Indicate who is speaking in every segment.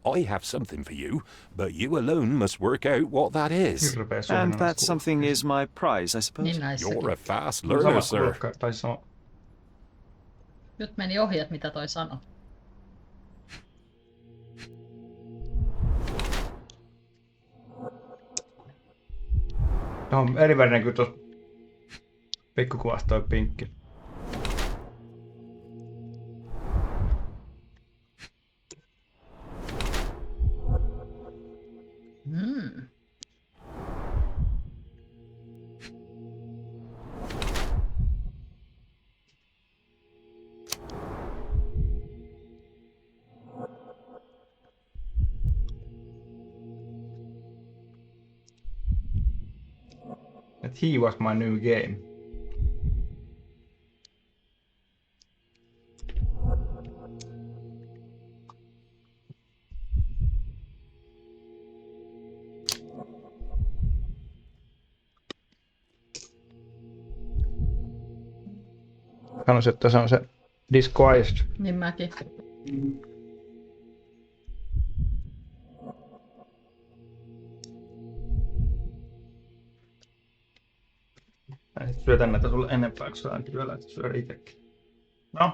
Speaker 1: I have something for you, but you alone must work out what that is.
Speaker 2: And that something is my prize, I suppose.
Speaker 3: Niin näissäkin.
Speaker 1: You're a fast learner, sir.
Speaker 3: Nyt meni ohi, että mitä toi sanoi.
Speaker 4: No, eri värinen kuin tuossa pikkukuvassa toi pinkki. That he was my new game. Sanoisin, että se on se disguised.
Speaker 3: Niin mäkin.
Speaker 4: Mä sit syötän näitä sulle enempää, kun sä aina työllä, että syö itsekin. No.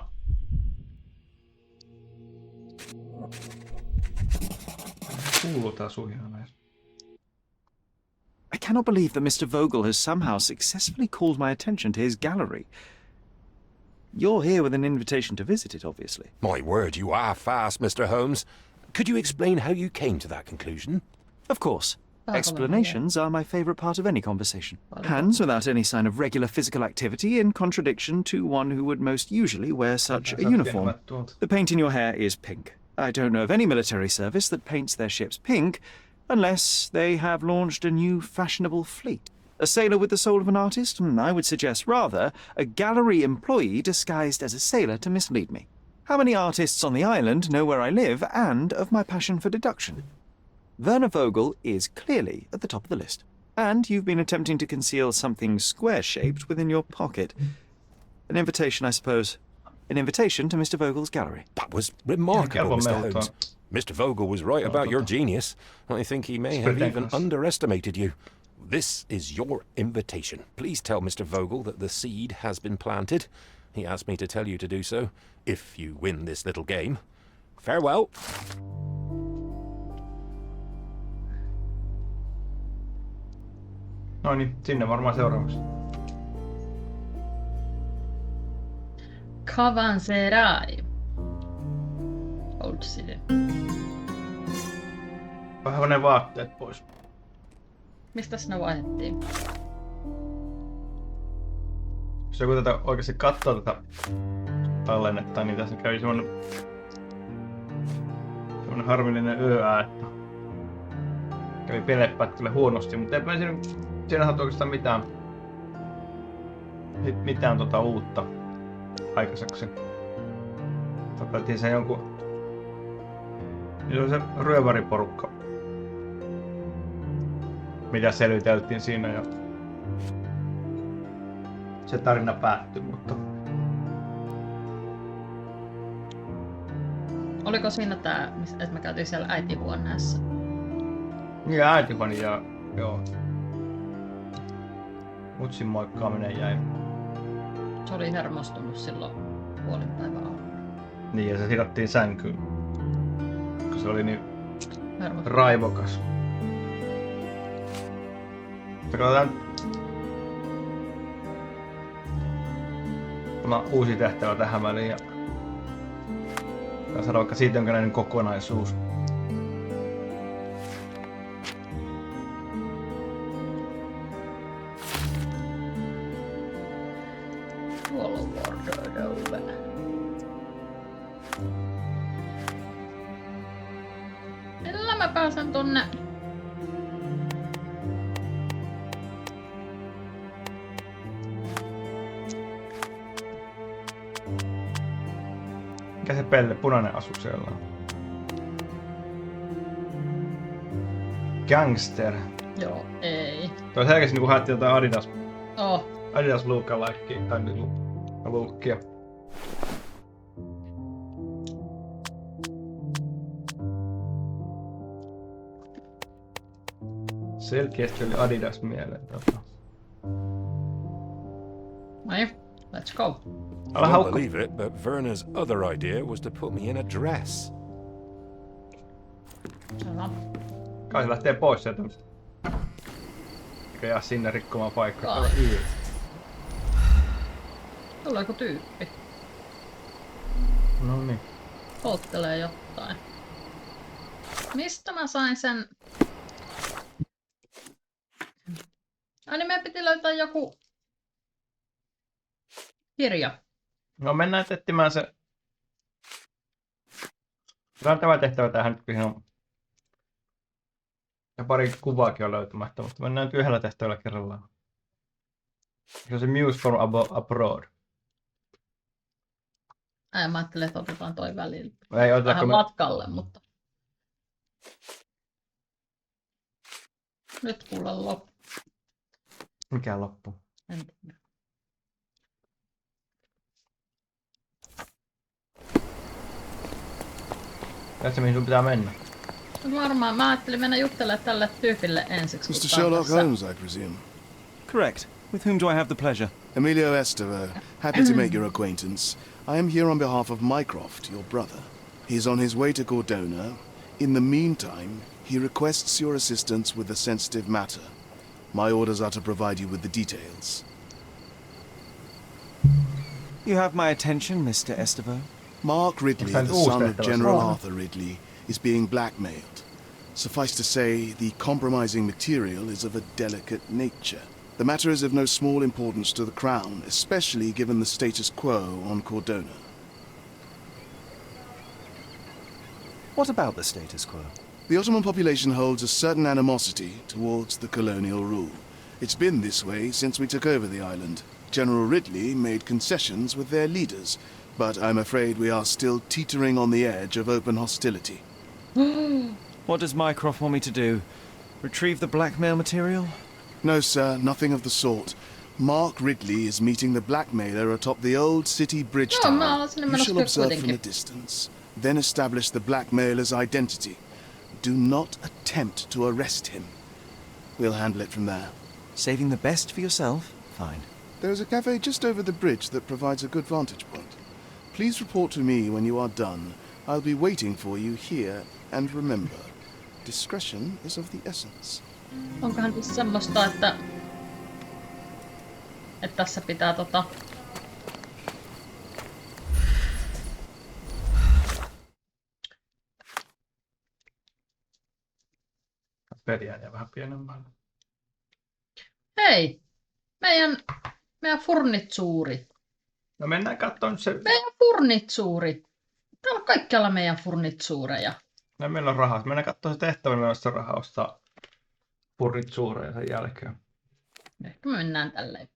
Speaker 4: Kuuluu tää suihina näissä.
Speaker 2: I cannot believe that Mr. Vogel has somehow successfully called my attention to his gallery. You're here with an invitation to visit it, obviously.
Speaker 1: My word, you are fast, Mr. Holmes. Could you explain how you came to that conclusion?
Speaker 2: Of course. Explanations are my favourite part of any conversation. Hands without any sign of regular physical activity in contradiction to one who would most usually wear such a uniform. The paint in your hair is pink. I don't know of any military service that paints their ships pink unless they have launched a new fashionable fleet. A sailor with the soul of an artist? I would suggest rather a gallery employee disguised as a sailor to mislead me. How many artists on the island know where I live and of my passion for deduction? Werner Vogel is clearly at the top of the list. And you've been attempting to conceal something square-shaped within your pocket. An invitation, I suppose. An invitation to Mr. Vogel's gallery.
Speaker 1: That was remarkable, Mr. Holmes. Mr. Vogel was right about your genius. I think he may have even underestimated you. This is your invitation. Please tell Mr. Vogel that the seed has been planted. He asked me to tell you to do so, if you win this little game. Farewell.
Speaker 4: No niin, sinne varmaan seuraavaksi.
Speaker 3: Kavanserai. Old City.
Speaker 4: Vähän ne vaatteet pois.
Speaker 3: Mistäs ne vaihdettiin?
Speaker 4: Jos joku tätä oikeasti katsoo tätä tallennetta, niin tässä kävi semmonen harmillinen yöää, että kävi pelepätkälle huonosti, mutta ei siinä saatu oikeastaan mitään uutta aikaiseksi. Tapeltiin se jonkun... Se on se ryövariporukka, mitä selviteltiin siinä ja se tarina päättyi, mutta...
Speaker 3: Oliko siinä tää, että me käytiin siellä äitihuoneessa?
Speaker 4: Niin, äitihuone ja joo. Mutsin moikkaaminen jäi.
Speaker 3: Se oli hermostunut silloin puolinpäivän alla.
Speaker 4: Niin, ja se sidottiin sänkyyn. Kun se oli niin raivokas. Katsotaan. Tämä on uusi tehtävä tähän väliin ja saada vaikka siitä jonkinlainen kokonaisuus.
Speaker 3: Millä mä pääsen tonne?
Speaker 4: Mikä se pelle, punainen asu siellä on? Gangster.
Speaker 3: Joo, ei.
Speaker 4: Toi selkeästi niinku haettiin jotain Adidas.
Speaker 3: Oh.
Speaker 4: Adidas lookalikeia tai lookia. Selkeästi oli Adidas mieleen.
Speaker 3: Noin, let's go.
Speaker 1: I don't believe it, but Werner's other idea was to put me in a dress.
Speaker 3: Selvä.
Speaker 4: Kai se lähtee pois sieltä. Eikä jää sinne rikkomaan paikkaa.
Speaker 3: Tuleeko tyyppi?
Speaker 4: No niin.
Speaker 3: Polttelee jotain. Mistä mä sain sen? Ai niin meidän piti löytää joku kirja.
Speaker 4: No mennään etsimään se. Tämä on tämä tehtävä tähän, kun siinä on. Ja pari kuvaakin on löytämättä, mutta mennään nyt yhdellä tehtävällä kerrallaan. Se on se Muse from Abroad.
Speaker 3: Mä ajattelin, että otetaan toi välillä.
Speaker 4: Ei,
Speaker 3: vähän matkalle, mutta... Nyt kuule loppu.
Speaker 4: Mikä loppu?
Speaker 3: En tiedä.
Speaker 4: Tiedätkö mihin sun pitää mennä?
Speaker 3: No varmaan. Mä ajattelin mennä juttelemaan tälle tyypille ensiksi.
Speaker 5: Mr. Sherlock Holmes, I presume.
Speaker 2: Correct. With whom do I have the pleasure?
Speaker 5: Emilio Estevao. Happy to make your acquaintance. I am here on behalf of Mycroft, your brother. He is on his way to Cordona. In the meantime, he requests your assistance with a sensitive matter. My orders are to provide you with the details.
Speaker 2: You have my attention, Mr. Estevao.
Speaker 5: Mark Ridley, the son of General Arthur Ridley, is being blackmailed. Suffice to say, the compromising material is of a delicate nature. The matter is of no small importance to the Crown, especially given the status quo on Cordona.
Speaker 2: What about the status quo?
Speaker 5: The Ottoman population holds a certain animosity towards the colonial rule. It's been this way since we took over the island. General Ridley made concessions with their leaders, but I'm afraid we are still teetering on the edge of open hostility.
Speaker 2: What does Mycroft want me to do? Retrieve the blackmail material?
Speaker 5: No, sir, nothing of the sort. Mark Ridley is meeting the blackmailer atop the old city bridge tower. You shall observe from a distance, then establish the blackmailer's identity. Do not attempt to arrest him. We'll handle it from there.
Speaker 2: Saving the best for yourself? Fine.
Speaker 5: There is a cafe just over the bridge that provides a good vantage point. Please report to me when you are done. I'll be waiting for you here, and remember, discretion is of the essence.
Speaker 3: Onkohan tässä semmoista, että tässä pitää
Speaker 4: Peliä ja vähän pienemmällä.
Speaker 3: Hei! Meidän furnitsuuri.
Speaker 4: No mennään katsomaan se.
Speaker 3: Meidän furnitsuuri. Täällä on kaikkialla meidän furnitsuureja.
Speaker 4: No meillä on rahaa. Mennään katsomaan se tehtävä, meillä on sitä rahaa ostaa furnitsuureja sen jälkeen.
Speaker 3: Ehkä me mennään tälleen.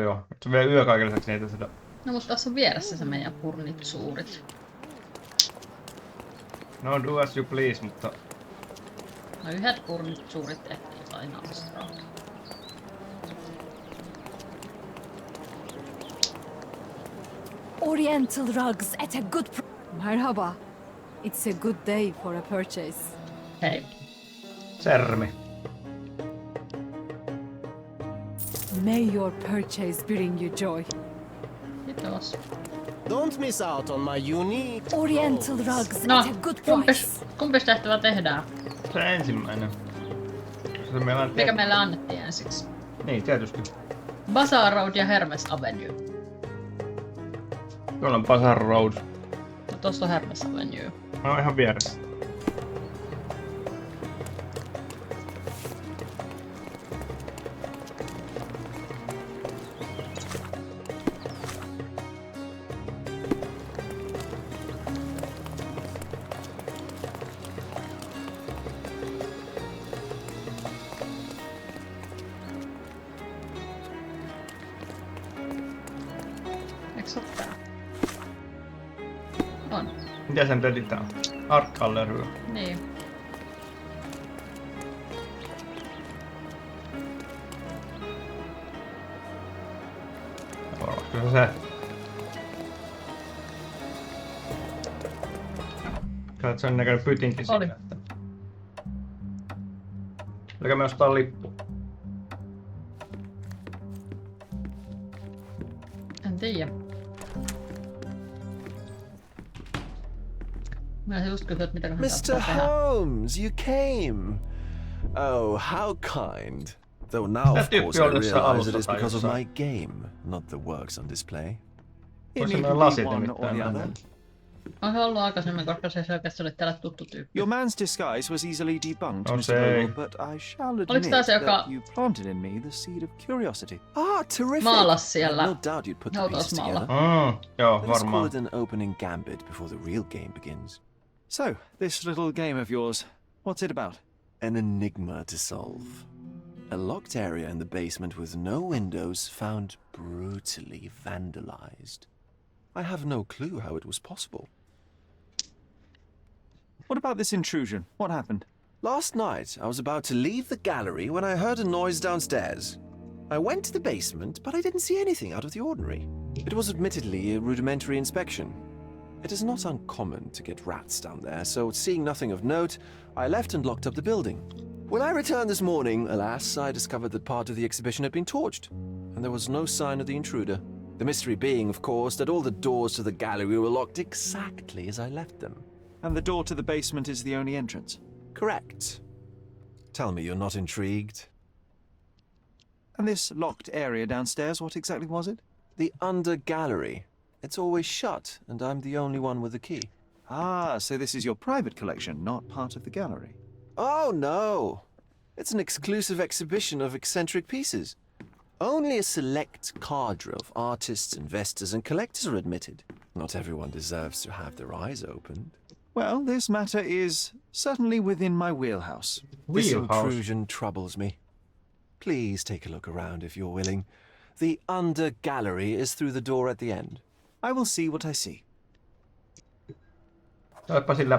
Speaker 4: Joo. Se vielä yö kaiken lisäksi niitä sitä.
Speaker 3: No mutta tässä on vieressä se meidän furnitsuurit.
Speaker 4: No do as you please, mutta...
Speaker 3: No yhdet furnitsuurit ehtii aina ostaa.
Speaker 6: Oriental rugs at a good Marhaba. It's a good day for a purchase.
Speaker 3: Hei.
Speaker 4: Sermi.
Speaker 6: May your purchase bring you joy.
Speaker 3: Kiitos.
Speaker 7: Don't miss out on my unique
Speaker 6: Oriental rugs
Speaker 3: No,
Speaker 6: at a good price.
Speaker 3: kumpis tehtävä tehdään?
Speaker 4: Se ensimmäinen. Se meillä on
Speaker 3: Mikä meille annettiin ensiksi?
Speaker 4: Niin, tietysti.
Speaker 3: Bazaar Road ja Hermes Avenue.
Speaker 4: Tuolla on Bazaar Road.
Speaker 3: No tossa on Hermes Avenue.
Speaker 4: No ihan vieressä.
Speaker 3: Eiks oo tää? On.
Speaker 4: Mitä sen reditään? Art Gallery.
Speaker 3: Niin.
Speaker 4: Olisiko se? Katsot sen näköinen pytinkin
Speaker 3: Oli.
Speaker 4: siinä. Että... Elikkä me ostaa lippu.
Speaker 3: En tiedä. Mä just kysyä, että mitäköhän
Speaker 7: Mr. Holmes, you came. Oh, how kind. Though now, of course, I realize it is because of my game, not the works on display.
Speaker 2: It need be one or the other.
Speaker 3: On se ollut aikaisemmin, koska se selkeästi oli täällä tuttu tyyppi.
Speaker 2: Your man's disguise was easily debunked, Mr. Vogel, but I shall admit that you planted in me the seed of curiosity.
Speaker 7: Ah, terrific!
Speaker 3: Maalas siellä.
Speaker 7: No doubt you'd put the pieces together.
Speaker 4: Joo,
Speaker 7: Let's call
Speaker 4: varmaan.
Speaker 7: it an opening gambit before the real game begins.
Speaker 2: So, this little game of yours, what's it about?
Speaker 7: An enigma to solve. A locked area in the basement with no windows found brutally vandalized. I have no clue how it was possible.
Speaker 2: What about this intrusion? What happened?
Speaker 7: Last night, I was about to leave the gallery when I heard a noise downstairs. I went to the basement, but I didn't see anything out of the ordinary. It was admittedly a rudimentary inspection. It is not uncommon to get rats down there, so seeing nothing of note, I left and locked up the building. When I returned this morning, alas, I discovered that part of the exhibition had been torched, and there was no sign of the intruder. The mystery being, of course, that all the doors to the gallery were locked exactly as I left them.
Speaker 2: And the door to the basement is the only entrance?
Speaker 7: Correct. Tell me you're not intrigued.
Speaker 2: And this locked area downstairs, what exactly was it?
Speaker 7: The under gallery. It's always shut, and I'm the only one with the key.
Speaker 2: Ah, so this is your private collection, not part of the gallery.
Speaker 7: Oh, no. It's an exclusive exhibition of eccentric pieces. Only a select cadre of artists, investors, and collectors are admitted. Not everyone deserves to have their eyes opened.
Speaker 2: Well, this matter is certainly within my wheelhouse.
Speaker 7: This intrusion troubles me. Please take a look around if you're willing. The under gallery is through the door at the end.
Speaker 2: I will see what I see.
Speaker 4: Olepa sillä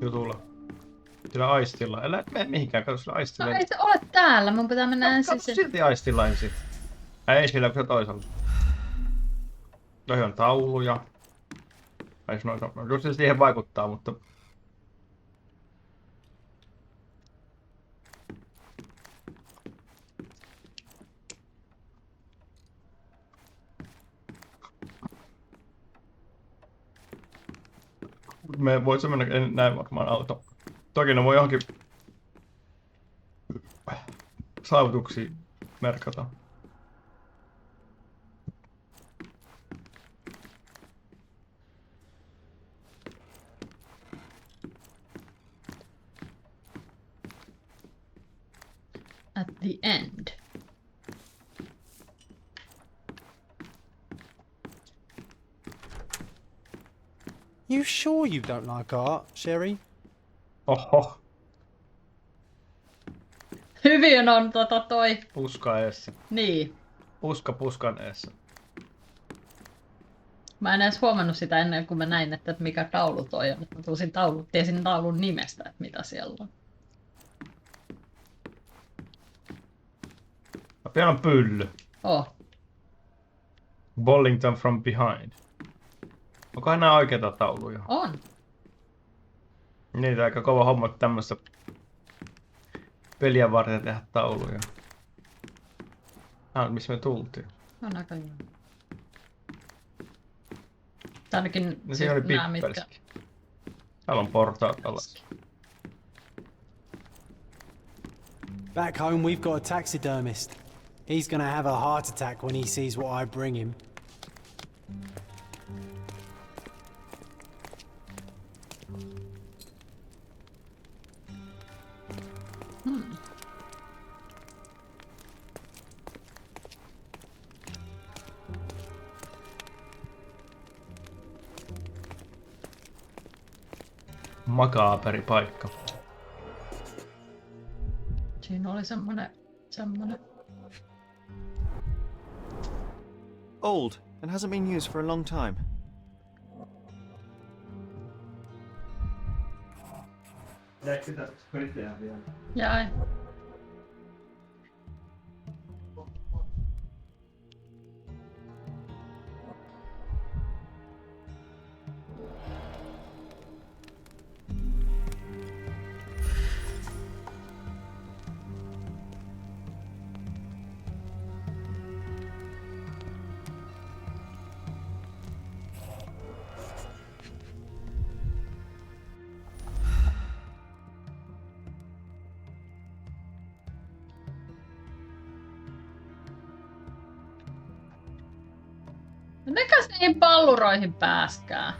Speaker 4: jutulla. Sillä aistilla. Älä mene mihinkään, kato sillä aistilla.
Speaker 3: No ei se ole täällä, mun pitää mennä ensin.
Speaker 4: Katso silti aistilla ensin. Ei sillä, kun se toisella. Toi on tauluja. Ai se on, just se siihen vaikuttaa, mutta... Me voisi mennä, en näin varmaan auto. Toki ne voi johonkin saavutuksiin merkata.
Speaker 3: At the end.
Speaker 8: You sure you don't like art, Sherry?
Speaker 4: Oho.
Speaker 3: Hyvin on toi.
Speaker 4: Puska eessä.
Speaker 3: Niin.
Speaker 4: Puska puskan eessä.
Speaker 3: Mä en edes huomannut sitä ennen kuin mä näin, että mikä taulu toi on. Mä tiesin taulun nimestä, että mitä siellä on.
Speaker 4: Vielä on pylly.
Speaker 3: Oh.
Speaker 4: Bollington from behind. Onkohan nää oikeita tauluja?
Speaker 3: On.
Speaker 4: Niitä aika kova homma tämmössä peliä varten tehdä tauluja. Missä me tultiin?
Speaker 3: On aika hyvä. Ainakin
Speaker 4: no, siinä oli pipperiskin. Täällä on portaat alas.
Speaker 8: Back home we've got a taxidermist. He's gonna have a heart attack when he sees what I bring him.
Speaker 4: Makaaperi paikka.
Speaker 3: Siinä oli semmonen.
Speaker 2: Old and hasn't been used for a long time.
Speaker 3: Jäi. Mikäs niihin palluroihin pääskään?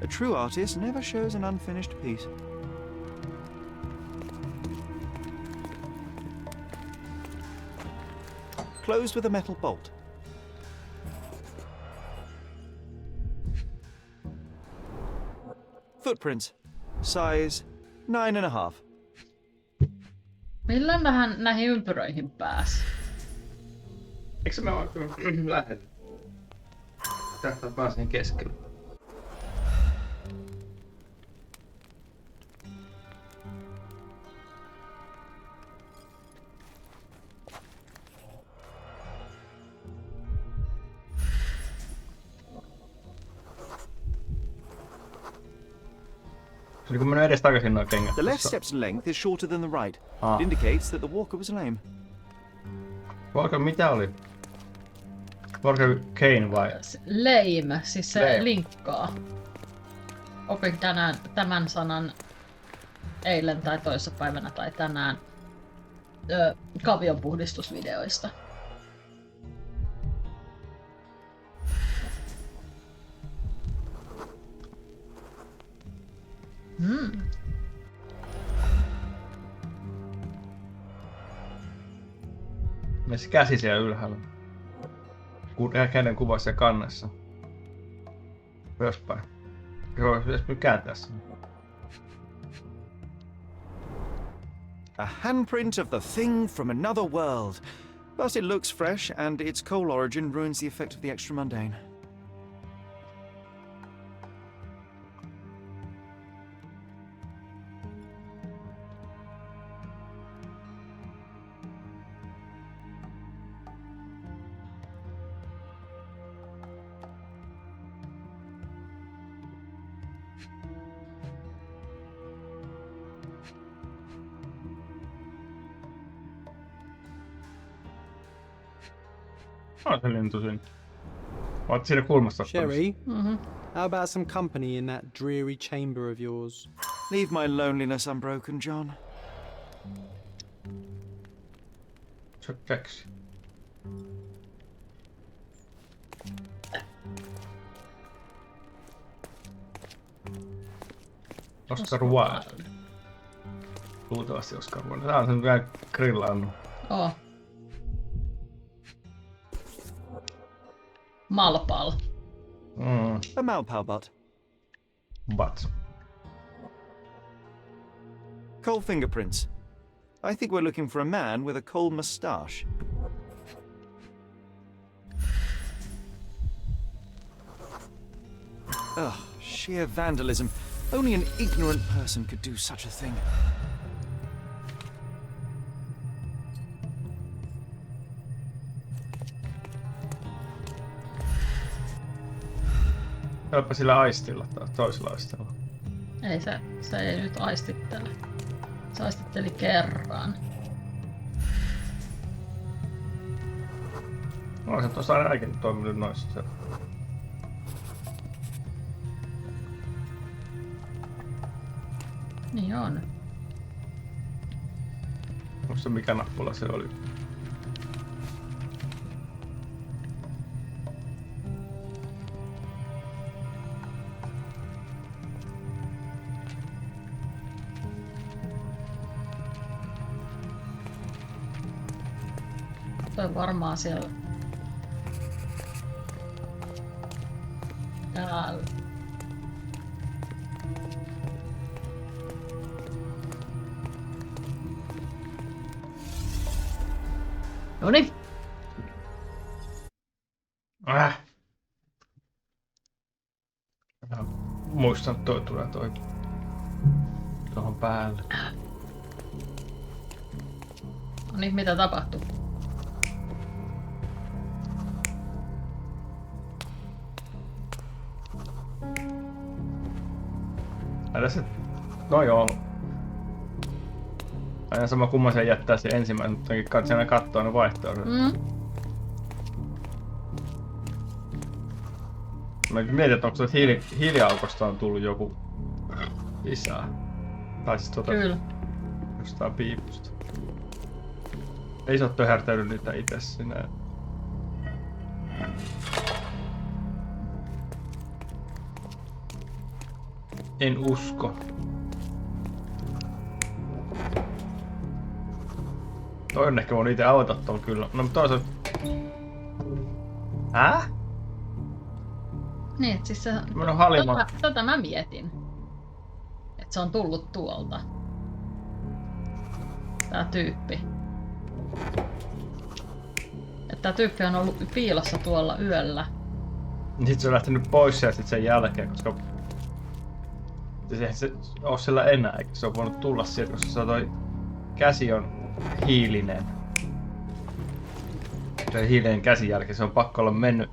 Speaker 2: A true artist never shows an unfinished piece. Closed with a metal bolt. Footprints. Size 9.5.
Speaker 3: Millä näihin ympyröihin pääs?
Speaker 4: Eikö me vaan lähde? Tähtää vaan siihen keskelle. Eli kun menee edes takaisin noin kengät.
Speaker 2: The left step's length is shorter than the right. It indicates that the walker was lame.
Speaker 4: Walker mitä oli? Walker Kane vai?
Speaker 3: Lame, siis se linkkaa. Opin tänään tämän sanan eilen tai toissapäivänä tai tänään kavionpuhdistusvideoista.
Speaker 4: Myös käsi siellä ylhäällä. Käden kuvassa ja kannessa. Ylöspäin. Joo, pitäis nyt kääntää sen.
Speaker 2: A handprint of the thing from another world. But it looks fresh, and its coal origin ruins the effect of the extra mundane.
Speaker 4: Se lintu siinä. Oot siinä kulmassa.
Speaker 8: Sherry, how about some company in that dreary chamber of yours?
Speaker 2: Leave my loneliness unbroken, John.
Speaker 4: Jax. Oscar Wilde. Luultavasti Oscar Wilde. Tää on sen vielä grillaannut.
Speaker 3: Oh. Malpal.
Speaker 2: A malpal butt.
Speaker 4: But.
Speaker 2: Coal fingerprints. I think we're looking for a man with a coal moustache. Ugh, sheer vandalism. Only an ignorant person could do such a thing.
Speaker 4: Olepa sillä aistilla tai toisella aistilla.
Speaker 3: Ei se ei nyt aistittele. Se aistitteli kerran.
Speaker 4: No se tuossa ainakin toiminut noissa.
Speaker 3: Niin on.
Speaker 4: Onko se mikä nappula se oli?
Speaker 3: Toi varmaan siellä. Täällä. Noniin.
Speaker 4: Muistan, että toi tulee tuohon päälle.
Speaker 3: Noniin, mitä tapahtuu?
Speaker 4: Se... No joo. Aina sama kumman sen jättää se ensimmäinen, mutta katsotaan katsoa ne vaihtoehdot. Mä mietin, että onko tuolta hiiliaukosta on tullut joku lisää. Tai siis
Speaker 3: Kyllä.
Speaker 4: Jostain piipusta. Ei se oo töhärtänyt niitä itse sinne. En usko. Toi on ehkä voin ite auttaa tuolla kyllä. No mutta toisaalta...
Speaker 3: Niin, et siis se... Tätä mä mietin. Että se on tullut tuolta. Tää tyyppi. Että tää tyyppi on ollut piilossa tuolla yöllä.
Speaker 4: Sitten se on lähtenyt pois ja sit sen jälkeen, koska... Eihän se oo siellä enää, eikä se on voinut tulla sieltä, koska se toi käsi on hiilinen. Se hiilinen käsin jälkeen, se on pakko olla mennyt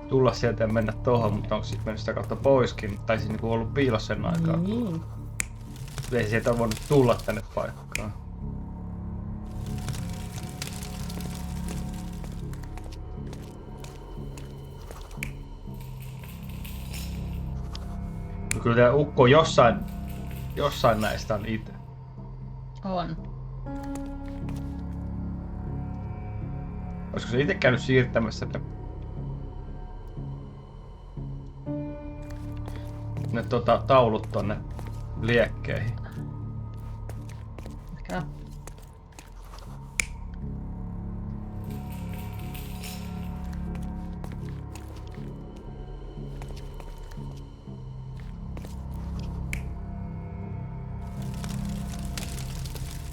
Speaker 4: tulla sieltä ja mennä tohon, mutta onko sitten mennyt sitä kautta poiskin, tai siis niinku ollut piilossa sen aikaa. Ei sieltä ole voinut tulla tänne paikkaan. Kyllä tää ukko jossain näistä on itse.
Speaker 3: On.
Speaker 4: Olisiko se itse käynyt siirtämässä ne taulut tonne liekkeihin?
Speaker 3: Ehkä.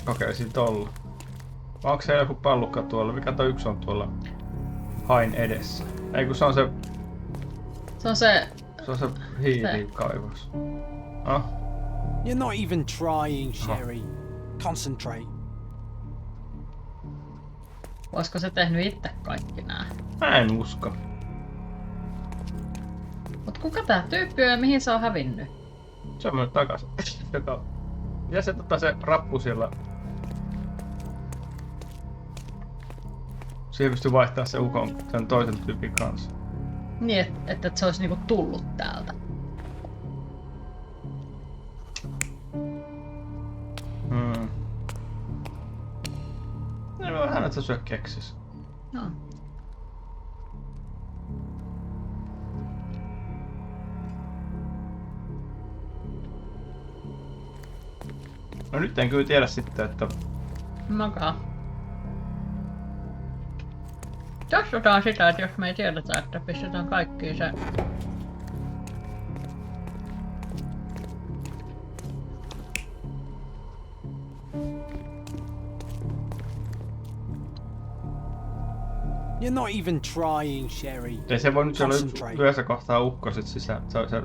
Speaker 4: Okei, siitä olla. Onko se joku pallukka tuolla? Mikä toi yksi on tuolla hain edessä? Ei kun se on se...
Speaker 3: Se on se...
Speaker 4: Se on se hiilikaivos. Ah?
Speaker 8: You're not even trying, Sherry. Concentrate.
Speaker 3: Olisiko se tehnyt itse kaikki nää?
Speaker 4: Mä en usko.
Speaker 3: Mut kuka tää tyyppi on ja mihin se on hävinnyt?
Speaker 4: Se on mennyt takas. Ja se se rappu siellä. Siihen pystyy vaihtaa se ukon sen toisen tyypin kanssa.
Speaker 3: Niin, että se olisi niinku tullut täältä.
Speaker 4: No vähän, että sä syö keksis.
Speaker 3: No.
Speaker 4: No nyt en kyllä tiedä sitten, että...
Speaker 3: Makaa. Katsotaan sitä, että jos me ei tiedetä, että pistetään kaikkiin se...
Speaker 8: You're not even trying, Sherry.
Speaker 4: Ei se voi nyt olla yhdessä kohtaa ukko sit sisään. Se on se...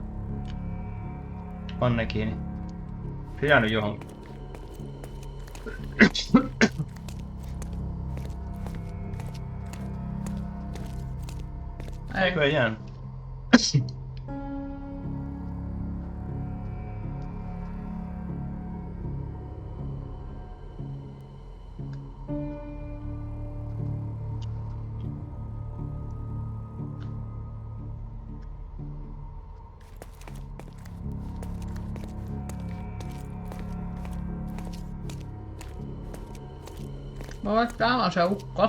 Speaker 4: Panne kiinni. Se jäänyt johonkin. Eikö ei jäänyt?
Speaker 3: No, täällä on se ukko.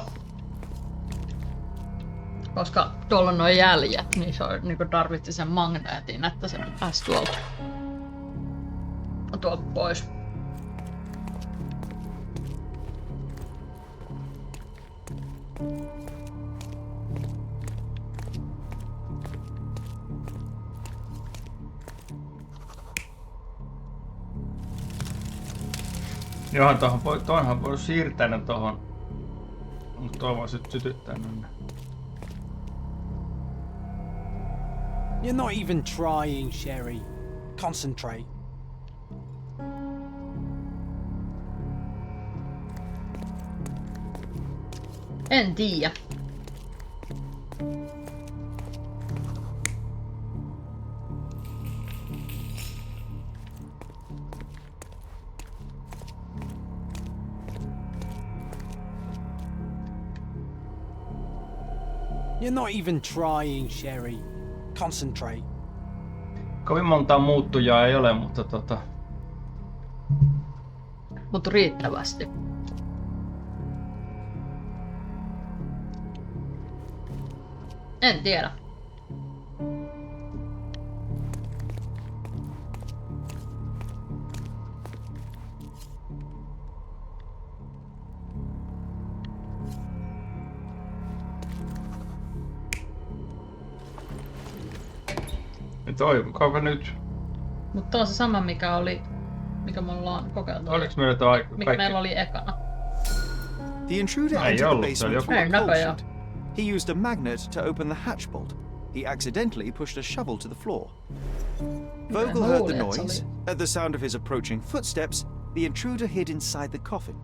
Speaker 3: Koska tuolla on nuo jäljet, niin se on, niin tarvitsi sen magneetin, että se pääsi tuolta pois.
Speaker 4: Johan tohonhan voi siirtää ne tohon. Mut toi voi sit sytyttää ne.
Speaker 8: You're not even trying, Sherry. Concentrate.
Speaker 3: En tiedä.
Speaker 8: You're not even trying, Sherry. Concentrate.
Speaker 4: Kovin montaa muuttujaa ei ole, mutta
Speaker 3: Mutta riittävästi. En tiedä.
Speaker 4: Toivokaapa nyt.
Speaker 3: Mutta on se sama mikä me ollaan kokeiltu.
Speaker 4: Oliks meillä toi kaikki?
Speaker 3: Mikä meillä oli ekana.
Speaker 2: The intruder entered the basement with bullshit. He used a magnet to open the hatch bolt. He accidentally pushed a shovel to the floor. Vogel heard the noise. At the sound of his approaching footsteps, the intruder hid inside the coffin.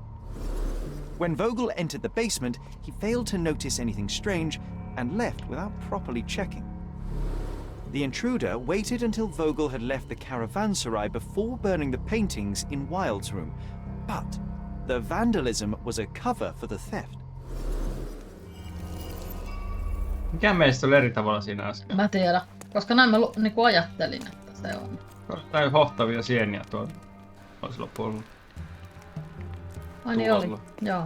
Speaker 2: When Vogel entered the basement, he failed to notice anything strange and left without properly checking. The intruder waited until Vogel had left the caravanserai before burning the paintings in Wild's room, but the vandalism was a cover for the theft.
Speaker 4: Mikä meistä oli eri tavalla siinä äsken?
Speaker 3: Mä tiedän, koska näin mä niinku ajattelin, että se on.
Speaker 4: Tai hohtavia sieniä tuolla toisella puolella.
Speaker 3: Ai niin oli, joo.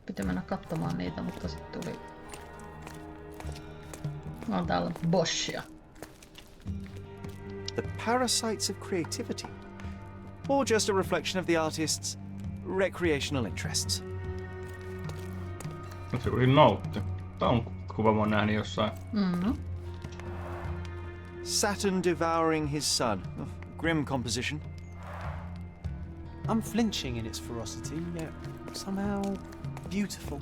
Speaker 3: Piti mennä katsomaan niitä, mutta sitten tuli. On täällä Boschia.
Speaker 2: The parasites of creativity, or just a reflection of the artist's recreational interests.
Speaker 4: Se oli noutti. Tää on kuva mä oon nähnyt jossain.
Speaker 2: Saturn devouring his son. Grim composition.
Speaker 8: Unflinching in its ferocity, yet somehow beautiful.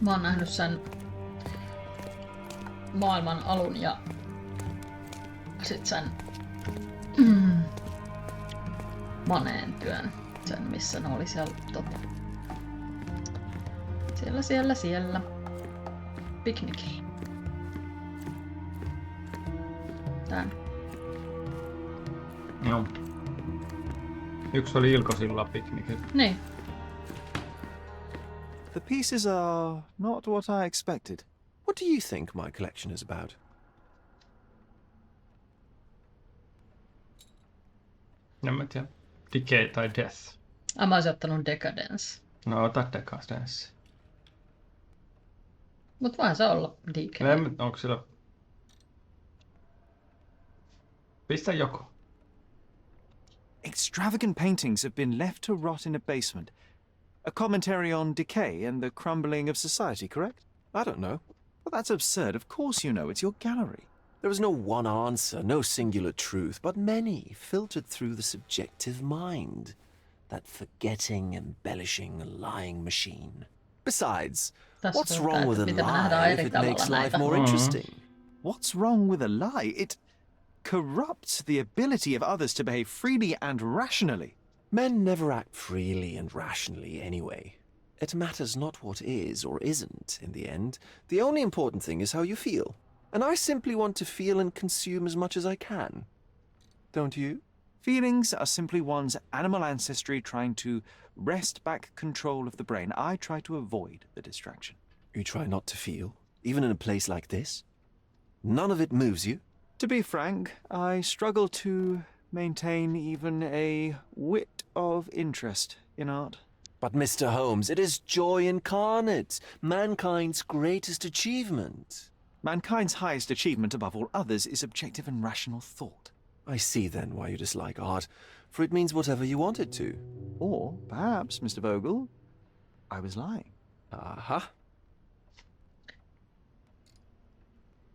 Speaker 3: Mä oon nähnyt sen maailman alun ja sit sen Maneen työn. Sen missä ne oli siellä siellä piknikillä. Tän.
Speaker 4: Joo. Yksi oli ilkosilla piknikillä.
Speaker 3: Niin.
Speaker 2: The pieces are not what I expected.
Speaker 7: What do you think my collection is about?
Speaker 4: En mä tiedä. Decay tai Death.
Speaker 3: Mä oisin ottanut Decadence.
Speaker 4: No ota Decadence.
Speaker 3: Mut voihan se olla Decay.
Speaker 4: Onko sillä... Pistä joku.
Speaker 2: Extravagant paintings have been left to rot in a basement. A commentary on decay and the crumbling of society, correct?
Speaker 7: I don't know.
Speaker 2: Well, that's absurd. Of course you know. It's your gallery.
Speaker 7: There is no one answer, no singular truth, but many filtered through the subjective mind. That forgetting, embellishing, lying machine. Besides, what's wrong with a lie if it makes life more interesting?
Speaker 2: What's wrong with a lie? It corrupts the ability of others to behave freely and rationally.
Speaker 7: Men never act freely and rationally anyway. It matters not what is or isn't in the end. The only important thing is how you feel. And I simply want to feel and consume as much as I can. Don't you?
Speaker 2: Feelings are simply one's animal ancestry trying to wrest back control of the brain. I try to avoid the distraction.
Speaker 7: You try not to feel, even in a place like this? None of it moves you?
Speaker 2: To be frank, I struggle to maintain even a whit of interest in art.
Speaker 7: But Mr. Holmes, it is joy incarnate, mankind's greatest achievement.
Speaker 2: Mankind's highest achievement above all others is objective and rational thought.
Speaker 7: I see then why you dislike art, for it means whatever you want it to.
Speaker 2: Or perhaps, Mr. Vogel, I was lying.
Speaker 7: Aha.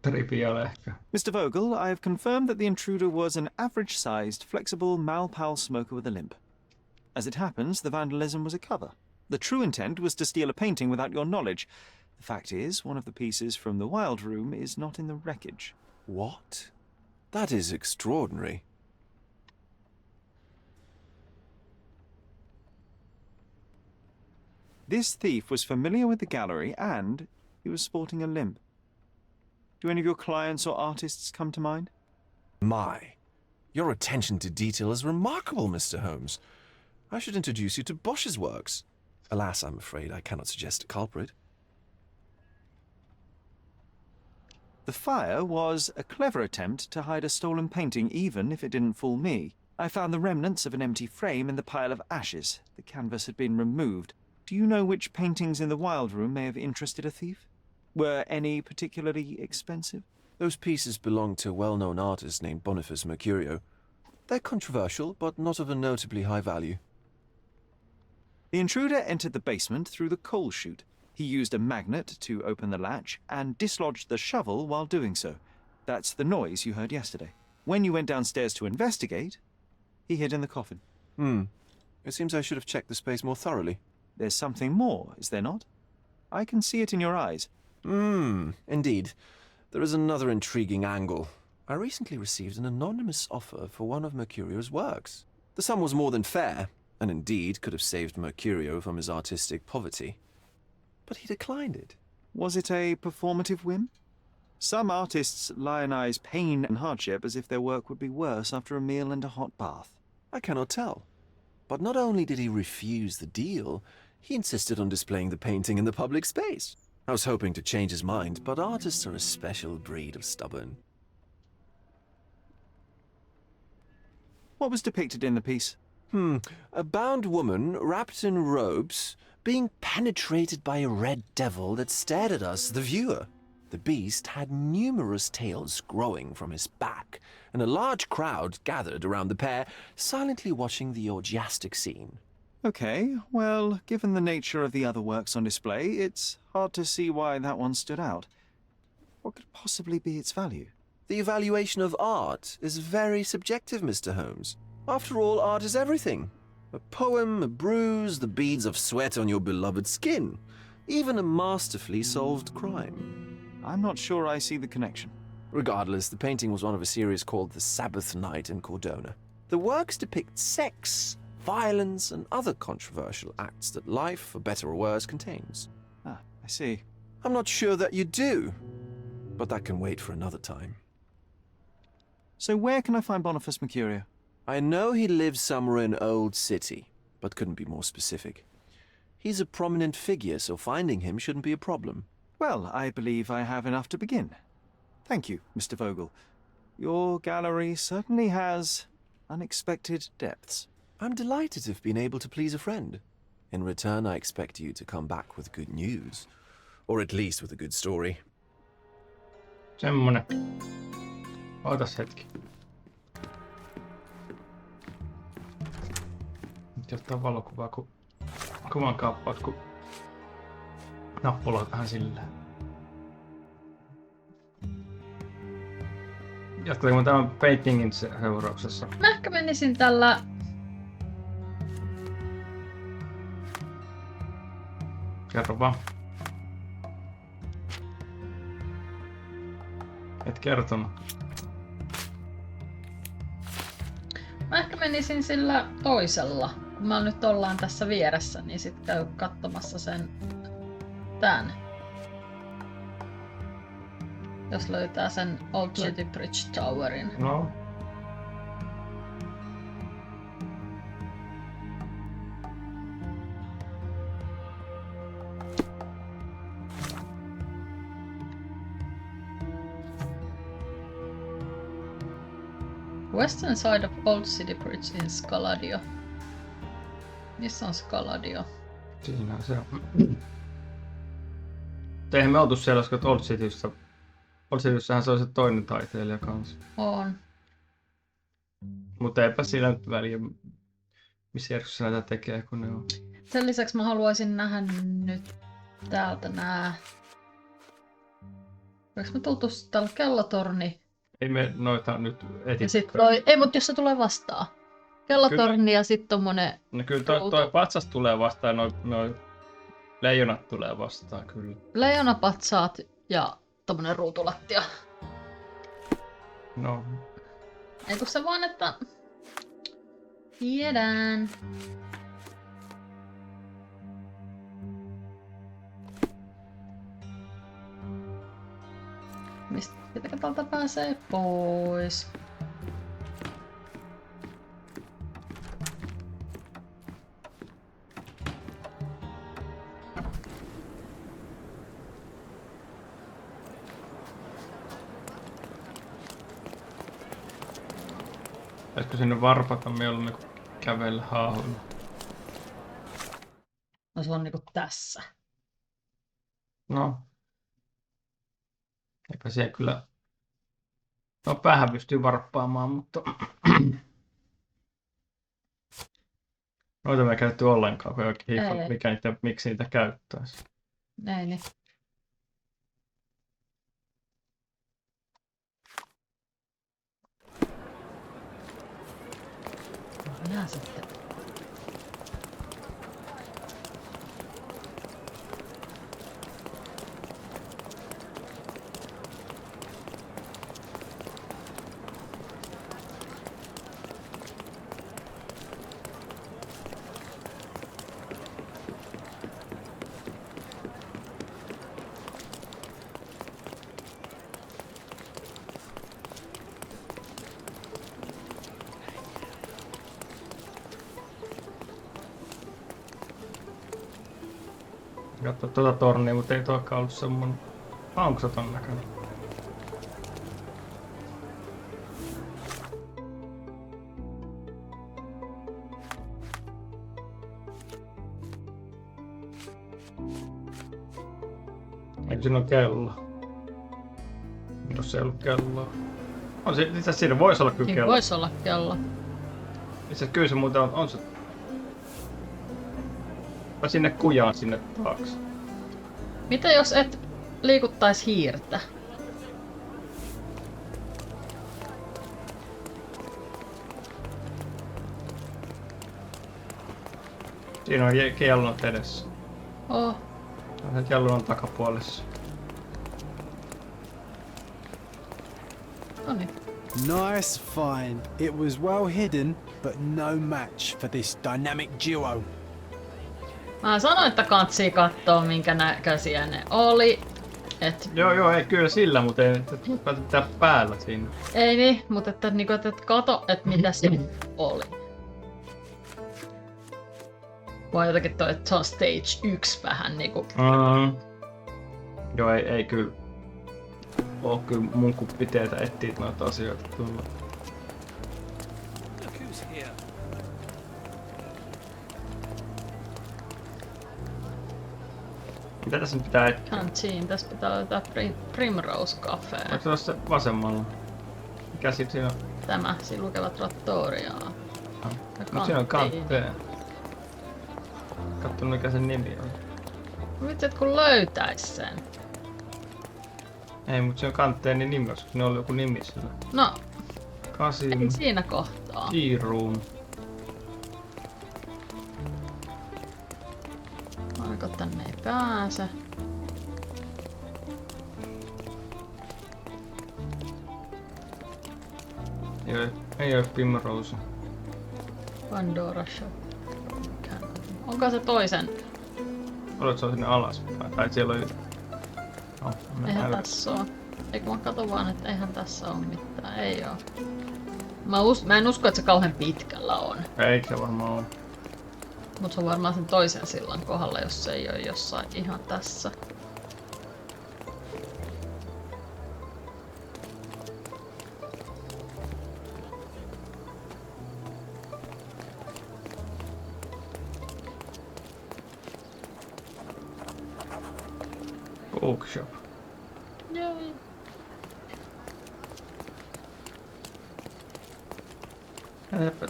Speaker 2: Mr. Vogel, I have confirmed that the intruder was an average-sized, flexible Malpal smoker with a limp. As it happens, the vandalism was a cover. The true intent was to steal a painting without your knowledge. The fact is, one of the pieces from the Wild Room is not in the wreckage.
Speaker 7: What? That is extraordinary.
Speaker 2: This thief was familiar with the gallery and he was sporting a limp. Do any of your clients or artists come to mind?
Speaker 7: My, your attention to detail is remarkable, Mr. Holmes. I should introduce you to Bosch's works. Alas, I'm afraid I cannot suggest a culprit.
Speaker 2: The fire was a clever attempt to hide a stolen painting, even if it didn't fool me. I found the remnants of an empty frame in the pile of ashes. The canvas had been removed. Do you know which paintings in the Wild Room may have interested a thief? Were any particularly expensive?
Speaker 7: Those pieces belong to a well-known artist named Boniface Mercurio. They're controversial, but not of a notably high value.
Speaker 2: The intruder entered the basement through the coal chute. He used a magnet to open the latch and dislodged the shovel while doing so. That's the noise you heard yesterday. When you went downstairs to investigate, he hid in the coffin.
Speaker 7: It seems I should have checked the space more thoroughly.
Speaker 2: There's something more, is there not? I can see it in your eyes.
Speaker 7: Indeed. There is another intriguing angle. I recently received an anonymous offer for one of Mercurio's works. The sum was more than fair, and indeed could have saved Mercurio from his artistic poverty. But he declined it.
Speaker 2: Was it a performative whim? Some artists lionize pain and hardship as if their work would be worse after a meal and a hot bath.
Speaker 7: I cannot tell. But not only did he refuse the deal, he insisted on displaying the painting in the public space. I was hoping to change his mind, but artists are a special breed of stubborn.
Speaker 2: What was depicted in the piece?
Speaker 7: A bound woman, wrapped in robes, being penetrated by a red devil that stared at us, the viewer. The beast had numerous tails growing from his back, and a large crowd gathered around the pair, silently watching the orgiastic scene.
Speaker 2: Okay, well, given the nature of the other works on display, it's hard to see why that one stood out. What could possibly be its value?
Speaker 7: The evaluation of art is very subjective, Mr. Holmes. After all, art is everything. A poem, a bruise, the beads of sweat on your beloved skin. Even a masterfully solved crime.
Speaker 2: I'm not sure I see the connection.
Speaker 7: Regardless, the painting was one of a series called The Sabbath Night in Cordona. The works depict sex, violence, and other controversial acts that life, for better or worse, contains.
Speaker 2: Ah, I see.
Speaker 7: I'm not sure that you do, but that can wait for another time.
Speaker 2: So where can I find Boniface Mercurio?
Speaker 7: I know he lives somewhere in Old City, but couldn't be more specific. He's a prominent figure, so finding him shouldn't be a problem.
Speaker 2: Well, I believe I have enough to begin. Thank you, Mr. Vogel. Your gallery certainly has unexpected depths.
Speaker 7: I'm delighted to have been able to please a friend. In return, I expect you to come back with good news. Or at least with a good story.
Speaker 4: Semmonen. Ootas hetki. Nyt ottaa valokuvaa, kun kuvan kaappaat, kun nappula vähän sillä. Jatketaanko tämän paintingin seurauksessa?
Speaker 3: Mä ehkä menisin tällä...
Speaker 4: Kerro vaan. Et kertonut.
Speaker 3: Mä ehkä menisin sillä toisella. Kun mä nyt ollaan tässä vieressä, niin sit käy katsomassa sen tän. Jos löytää sen Old City Bridge Towerin.
Speaker 4: No.
Speaker 3: Western side of Old City Bridge in Scaladio. Missä on Scaladio?
Speaker 4: Siinä se on. Eihän me oltu siellä, koska Old Cityssä. Old Cityssähän se on se toinen taiteilija kanssa.
Speaker 3: On.
Speaker 4: Mutta eipä sillä nyt väliä, missä järjestyksessä näitä tekee, kun ne on.
Speaker 3: Sen lisäksi mä haluaisin nähdä nyt täältä nää... Voinko me tultu täällä kellotorni?
Speaker 4: Ei me noita nyt
Speaker 3: ja sit toi... Ei, mutta jos se tulee vastaan. Kellotorni kyllä. Ja sit tommonen...
Speaker 4: No kyllä toi patsas tulee vastaan ja noi leijonat tulee vastaan kyllä.
Speaker 3: Leijonapatsaat ja tommonen ruutulattia.
Speaker 4: No.
Speaker 3: Eiku se vaan, että... Tiedän. Mistä täältä pääsee pois?
Speaker 4: Pitäisikö sinne varpata mieluummin kuin kävellä haahuilla?
Speaker 3: No se on niinku tässä.
Speaker 4: No. Eipä siellä kyllä... No päähän pystyy varppaamaan, mutta... Noita me ei käytetty ollenkaan, kun ei ole miksi niitä käyttäisi.
Speaker 3: Näin niin. Minä sitten.
Speaker 4: Katso tuota tornia, mutta ei tuokaan ollut semmonen anksaton näköinen. Eikö siinä ole kello? Jos ei ollut kelloa. On se, itse siinä voisi olla kyllä kello.
Speaker 3: Voisi olla kello.
Speaker 4: Itse kyllä se muuten on se. Sinne kujaan sinne taakse.
Speaker 3: Mitä jos et liikuttais hiirtä?
Speaker 4: Siinä on kellonat edessä.
Speaker 3: Oh.
Speaker 4: Kellon on takapuolessa.
Speaker 3: Noniin.
Speaker 8: Nice find. It was well hidden, but no match for this dynamic duo.
Speaker 3: Mä sanoin, että katsii kattoo minkä näköisiä ne oli.
Speaker 4: Joo, ei kyllä sillä, mutta ei pitää päällä siinä.
Speaker 3: Ei niin, mutta että, niinku, että kato, että mitä se oli. Vai jotenkin toi, että se on stage 1 vähän niinku.
Speaker 4: Joo, ei kyllä. Oo kyllä mun kuppiteetä etsiä noita asioita tuolla. Mitä tässä nyt pitää etsiä?
Speaker 3: Canteen, tässä pitää löytää Primrose Cafe.
Speaker 4: Onko tuossa vasemmalla? Mikä siinä on?
Speaker 3: Tämä, siinä lukeva trattoriaa.
Speaker 4: Mut siinä on kanteen. Katso mikä sen nimi on.
Speaker 3: Vitsi, kun löytäis sen.
Speaker 4: Ei, mut se on kanteeni nimi, koska ne oli joku nimi sillä.
Speaker 3: No,
Speaker 4: Kasim.
Speaker 3: ei siinä kohtaa.
Speaker 4: Tea-room.
Speaker 3: Aiko tänne ei pääse.
Speaker 4: Ei oo Primrose.
Speaker 3: Pandora Shop. Onko se toisen?
Speaker 4: Oletko se on sinne alaspäin? Tai siellä oli... Oh,
Speaker 3: Eihän tässä oo. Eikö mä katson vaan, että eihän tässä oo mitään. Ei oo. Mä en usko, että se kauhean pitkällä on.
Speaker 4: Eikä se varmaan oo.
Speaker 3: Mut se on varmaan sen toisen sillan kohdalla, jos se ei oo jossain ihan tässä.
Speaker 4: Bookshop.
Speaker 3: Jei.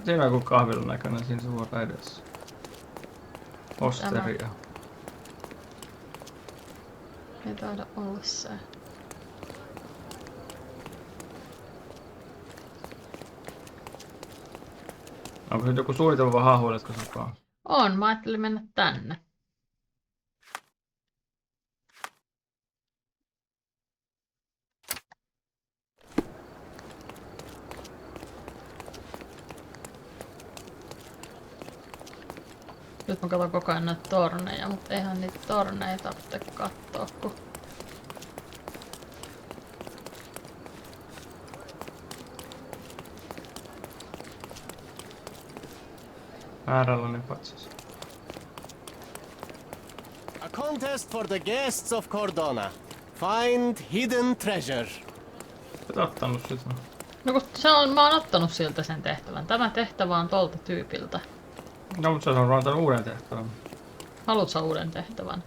Speaker 4: Siinä on joku kahvilan näköinen siinä suoraan edessä. Osteria.
Speaker 3: Ei taida olla se.
Speaker 4: Onko se joku suunnitelma hahmoiletko sokaa?
Speaker 3: On, mä ajattelin mennä tänne. Nyt mä katson koko ajan näitä torneja, mutta eihän niitä torneja tarvitse kattoo, kun...
Speaker 4: Vääränlainen patsas.
Speaker 9: A contest for the guests of Cordona. Find hidden treasure.
Speaker 4: Olet ottanut sitä.
Speaker 3: No kun mä oon ottanut siltä sen tehtävän. Tämä tehtävä on tolta tyypiltä.
Speaker 4: No mutta se on antanut uuden tehtävän.
Speaker 3: Haluatko sä uuden tehtävän?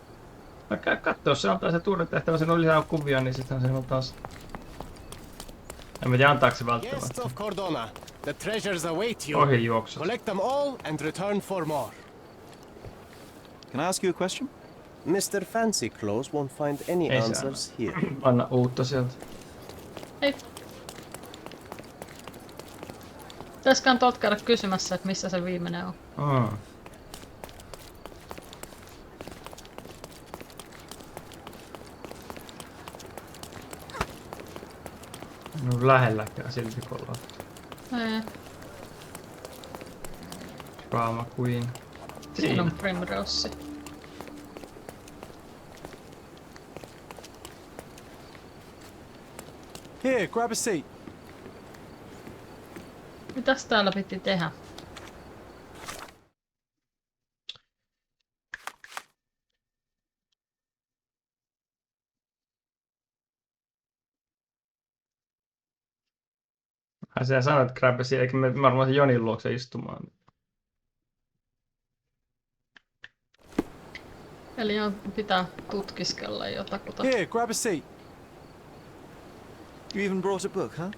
Speaker 4: No käy kattoo, jos se antaa se uuden tehtävän, sen on lisää kuvia, niin sitten se on taas... En mä tiedä antaako se välttämättä.
Speaker 9: Guests of Cordona, the treasures await you.
Speaker 4: Ohi juoksut.
Speaker 9: Collect them all and return for more.
Speaker 2: Can I ask you a question?
Speaker 7: Mr. Fancy Clothes won't find any answers here.
Speaker 4: Anna uutta sieltä.
Speaker 3: Ei. Pitäisikään tuolta käydä kysymässä, että missä se viimeinen on.
Speaker 4: No lähelläkään silti kollaan.
Speaker 3: Ei.
Speaker 4: Drama Queen.
Speaker 3: Siinä on Primrose.
Speaker 8: Here, grab a seat.
Speaker 3: Mitäs täällä piti tehdä?
Speaker 4: Sä sanoit Krabesi, eikä me varmaan Jonin luokse istumaan.
Speaker 3: Eli pitää tutkiskella jotakuta.
Speaker 8: Here, grab a seat.
Speaker 2: You even brought a book, huh?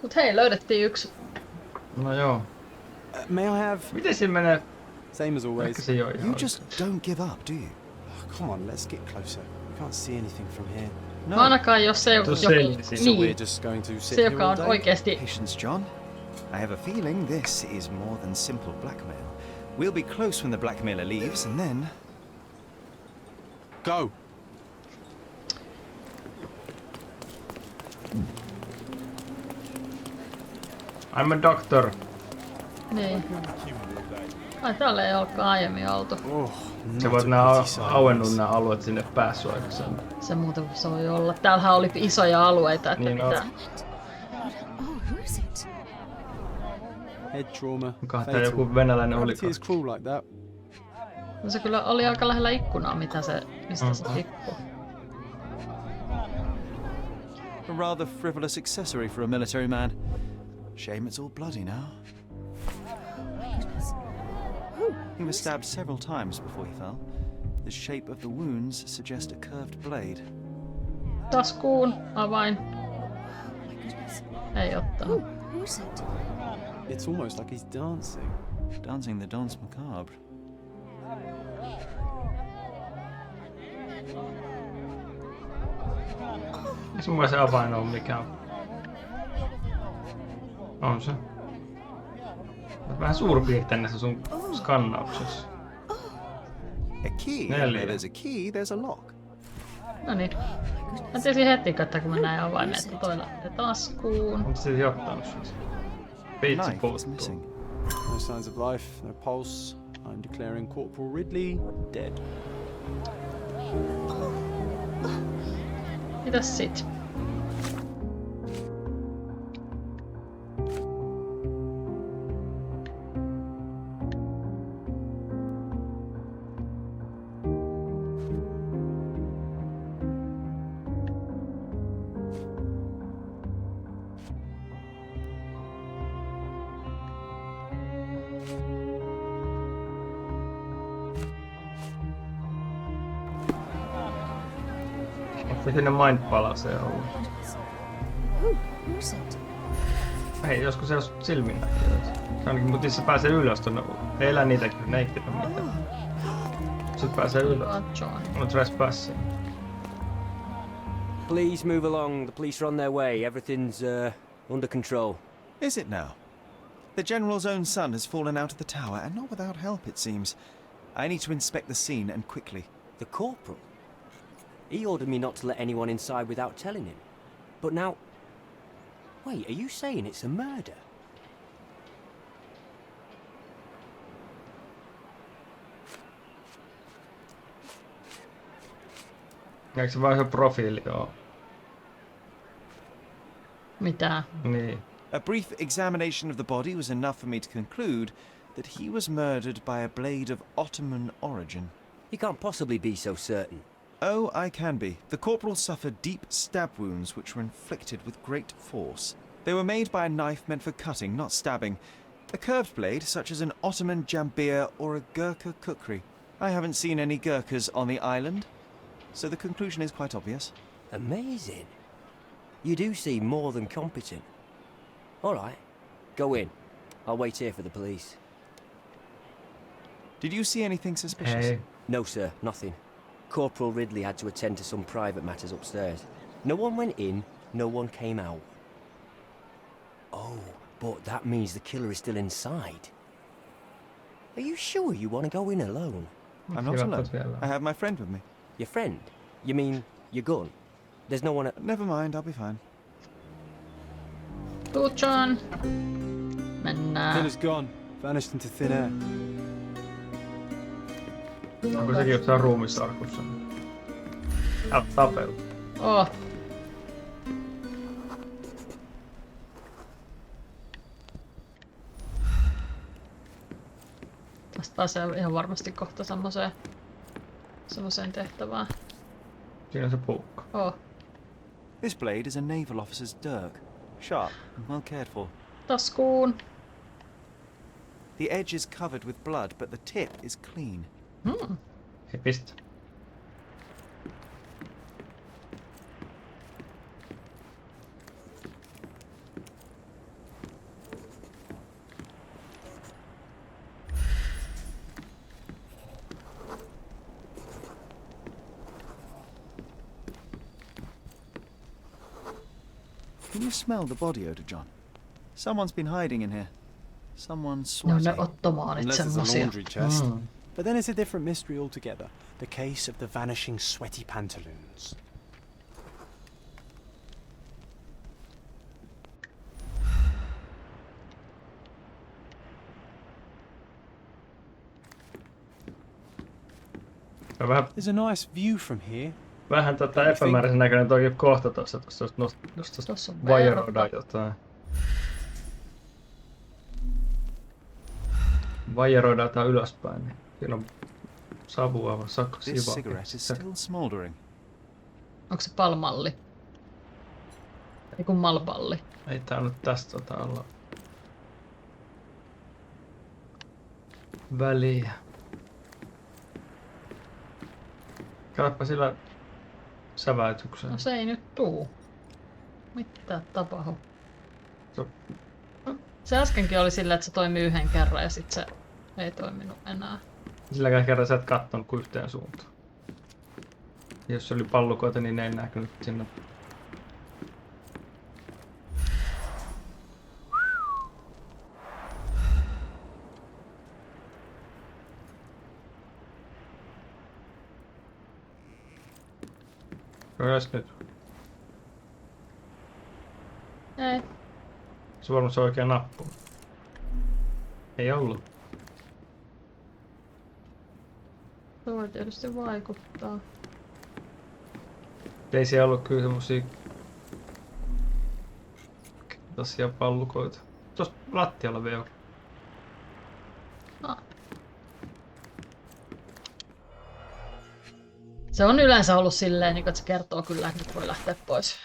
Speaker 3: Mut hei, löydettiin yksi.
Speaker 4: No joo.
Speaker 8: May I have...
Speaker 4: Miten siinä menee?
Speaker 8: Same as always.
Speaker 4: Ehkä se joo ihan
Speaker 2: You just don't give up, do you?
Speaker 8: Oh, come on, let's get closer. We can't see anything from here.
Speaker 2: No.
Speaker 3: No ainakaan jos se joku...
Speaker 4: So
Speaker 3: Niin.
Speaker 8: We're just going to sit
Speaker 3: Se
Speaker 8: here
Speaker 3: joka
Speaker 8: all
Speaker 3: on
Speaker 8: day.
Speaker 3: oikeesti...
Speaker 2: Patience, John. I have a feeling this is more than simple blackmail. We'll be close when the blackmailer leaves, and then...
Speaker 8: Go.
Speaker 4: I'm a doctor.
Speaker 3: Niin. Ai täällä ei olekaan aiemmin oltu.
Speaker 4: Se voit auennut nää alueet sinne päässyt aikaisemmin.
Speaker 3: Se muuten voi olla. Täällähän oli isoja alueita, että
Speaker 4: Niin
Speaker 3: pitää...
Speaker 8: Head trauma.
Speaker 4: Kahtaa joku venäläinen
Speaker 8: Gravity
Speaker 4: oli
Speaker 8: is cruel like that.
Speaker 3: No se kyllä oli aika lähellä ikkunaa, mistä se tippui.
Speaker 2: A rather frivolous accessory for a military man. Shame it's all bloody now. He was stabbed several times before he fell. The shape of the wounds suggest a curved blade.
Speaker 3: Taskuun avain. Ei ottanut.
Speaker 8: It's almost like he's dancing.
Speaker 2: Dancing the dance macabre.
Speaker 4: Ei sun mielestä se avain ole mikään. On se. Vähän suurpiirtein näissä sun skannauksessa.
Speaker 2: A key? Where there's a key, there's a lock.
Speaker 3: No niin. Mä tiesin heti, että kun mä näin avaimen, että toi lähtee taskuun.
Speaker 4: Onko se johtanut siis? Peitsi
Speaker 2: Knife was
Speaker 4: puuttuu.
Speaker 2: missing.
Speaker 8: No signs of life, no pulse. I'm declaring Corporal Ridley dead.
Speaker 3: Mitäs sit?
Speaker 4: Onko se sinne mind-palaseen ollut? Hei, joskus se olisi silmin näkyy. Ainakin mut se pääsee ylös tonne. Ei elä niitäkin, ne ei tiedä mitään. Sitten pääsee ylös. On trespassing.
Speaker 10: Please move along. The police are on their way. Everything's under control.
Speaker 2: Is it now? The General's own son has fallen out of the tower, and not without help, it seems. I need to inspect the scene, and quickly.
Speaker 10: The corporal? He ordered me not to let anyone inside without telling him. But now... Wait, are you saying it's a murder?
Speaker 4: Eikö se vaan se profiili oo?
Speaker 3: Mitä?
Speaker 2: Niin. A brief examination of the body was enough for me to conclude that he was murdered by a blade of Ottoman origin.
Speaker 10: You can't possibly be so certain.
Speaker 2: Oh, I can be. The corporal suffered deep stab wounds which were inflicted with great force. They were made by a knife meant for cutting, not stabbing. A curved blade, such as an Ottoman jambir or a Gurkha kukri. I haven't seen any Gurkhas on the island, so the conclusion is quite obvious.
Speaker 10: Amazing. You do seem more than competent. All right, go in. I'll wait here for the police.
Speaker 2: Did you see anything suspicious?
Speaker 4: Hey.
Speaker 10: No, sir, nothing. Corporal Ridley had to attend to some private matters upstairs. No one went in, no one came out. Oh, but that means the killer is still inside. Are you sure you want to go in alone?
Speaker 2: I'm not alone. I have my friend with me.
Speaker 10: Your friend? You mean your gun? There's no one at...
Speaker 2: Never mind, I'll be fine.
Speaker 3: John. Mennään.
Speaker 8: Killer's gone. Vanished into thin air.
Speaker 4: Onko sekin jossain ruumisarkussa? Tapeltu.
Speaker 3: Oh. Tästä pääsee ihan varmasti kohta semmoiseen tehtävään.
Speaker 4: Siinä on se puukko.
Speaker 3: Oh.
Speaker 2: This blade is a naval officer's dirk. Sharp and well cared for.
Speaker 3: Taskuun.
Speaker 2: The edge is covered with blood, but the tip is clean.
Speaker 4: Hei, pistä.
Speaker 2: Can you smell the body odor, John? Someone's been hiding in here. Someone's
Speaker 3: No,
Speaker 2: sweating.
Speaker 3: ne ottomaanit
Speaker 8: Unless it's a
Speaker 3: semmosia.
Speaker 8: laundry chest. But then it's a different mystery altogether. The case of the vanishing sweaty pantaloons. There's a nice view from here.
Speaker 4: Vähän epämääräisen näköinen toi kohta tossa vajeroidaan jotain. Vajeroidaan jotain ylöspäin, niin siellä on savua vai
Speaker 2: This cigarette is still smoldering.
Speaker 3: Onko se palmalli? Ei kun malpalli.
Speaker 4: Ei tää nyt tästä olla väliä. Katsoppa sillä säväytykseen.
Speaker 3: No se ei nyt tuu. Mitä tapahtuu? Se äskenkin oli sillä, että se toimi yhden kerran ja sit se ei toiminut enää.
Speaker 4: Silläkään kerran sä et kattonut kuin yhteen suuntaan. Jos se oli pallukoita, niin ne ei näkynyt sinne. Ylös nyt.
Speaker 3: Ei.
Speaker 4: Se varmaan se oikea nappu. Ei ollut.
Speaker 3: Se voi tietysti vaikuttaa.
Speaker 4: Ei siellä ollut kyllä semmosia tosia pallukoita. Tuossa lattialla vielä.
Speaker 3: Ah. Se on yleensä ollut silleen, että se kertoo kyllä, että nyt voi lähteä pois.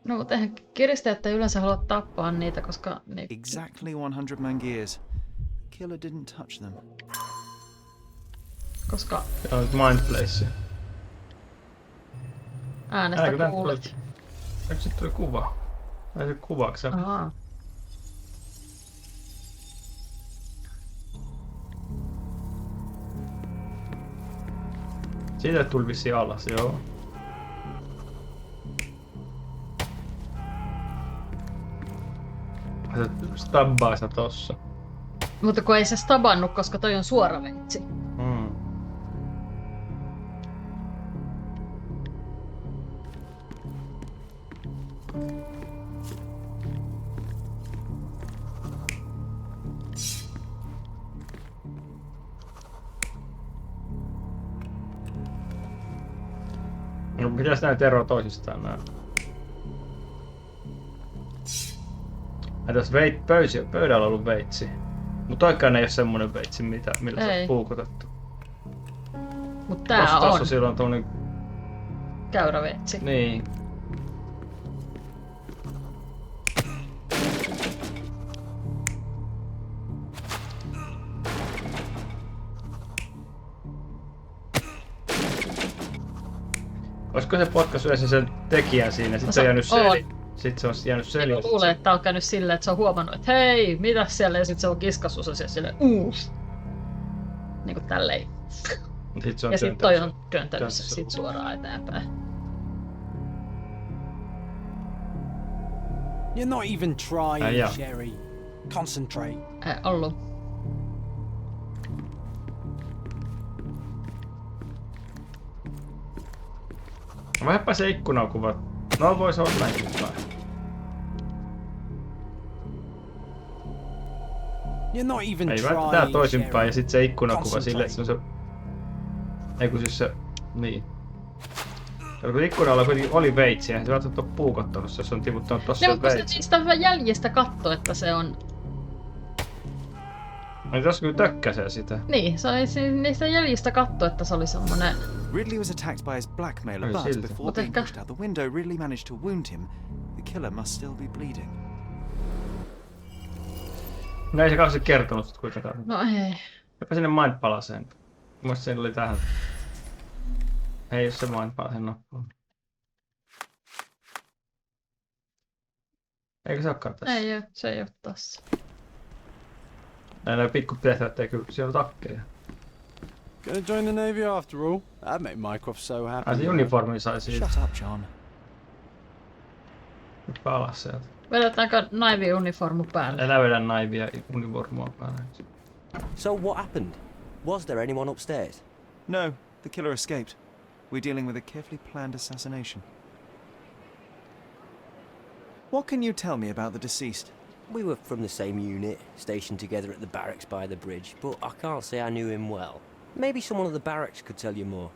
Speaker 3: No, mutta eihän kiristäjät ei yleensä halua tappaa niitä, koska...
Speaker 2: Exactly 100 mangears. Killer didn't touch them.
Speaker 3: Koska...
Speaker 4: Se on nyt mindplace.
Speaker 3: Äänestä kuulit.
Speaker 4: Eikö sit tuli kuva? Ai se kuvaksi?
Speaker 3: Ahaa.
Speaker 4: Siitä tuli vissiin alas, joo. Se stabbaa sitä tossa.
Speaker 3: Mutta kun ei se stabannut, koska toi on suora veitsi.
Speaker 4: No pitäis näitä eroa toisistaan nää. Ai tässä pöydällä on ollut veitsi. Mut toikaan ei oo semmonen veitsi, millä se on puukotettu.
Speaker 3: Mut tää on.
Speaker 4: Tossa silloin tommonen...
Speaker 3: Käyräveitsi.
Speaker 4: Niin. Olisiko se potkaissut yleensä sen tekijän siinä, sit se on jäänyt Sitten se on jäänyt selvästi.
Speaker 3: Luulen, että tää on käynyt silleen, että se on huomannut, että hei, mitäs siellä, ja sit se on kiskassut sen silleen, niinku tälleen. Ja sit toi on työntänyt se sit suoraan eteenpäin.
Speaker 8: You're not even trying, Sherry. Concentrate.
Speaker 3: Ollut.
Speaker 4: Vaihdepa se ikkunakuva. No vois olla näinkin päin.
Speaker 8: You're not even
Speaker 4: ei
Speaker 8: trying,
Speaker 4: tää toisinpäin ja sit se ikkunakuva sille, että se on se... Ei kun siis se... Niin. Ja kun ikkunalla kuitenkin oli veitsi, niin se on ottanut puukottanut, jos on tiputtanut tossa
Speaker 3: veitsi.
Speaker 4: Niin,
Speaker 3: mutta sitä jäljistä katsoo, että se on...
Speaker 4: Niin tossa kyllä tökkäsee sitä.
Speaker 3: Niin, se oli niistä jäljistä katsoo, että se oli semmonen...
Speaker 2: Ridley was attacked by his blackmailer, but before being pushed out the window, Ridley managed to wound him. The killer must still be bleeding.
Speaker 4: No ei se kauheasti kertonut kuitenkaan.
Speaker 3: No ei.
Speaker 4: Jopa sinne mindpalaseen. Mielestäni siinä oli tähän. Ei oo se mindpalasen nappu. Eikö se ookaan tässä?
Speaker 3: Ei oo, se ei oo tässä.
Speaker 4: Näillä pikku tehtävät ei kyllä, siellä on takkeja.
Speaker 9: Gonna join the Navy after all. That'd make Mycroft so happy.
Speaker 4: Ai se uniformi sai siitä.
Speaker 2: Shut up, John.
Speaker 4: Nyt alas sieltä.
Speaker 3: Vedetäänkö naivi-uniformu päälle?
Speaker 4: Älä vedä naivia uniformua päälle.
Speaker 10: So what happened? Was there anyone upstairs?
Speaker 2: No, the killer escaped. We're dealing with a carefully planned assassination. What can you tell me about the deceased?
Speaker 10: We were from the same unit, stationed together at the barracks by the bridge, but I can't say I knew him well. Maybe someone at the barracks could tell you more.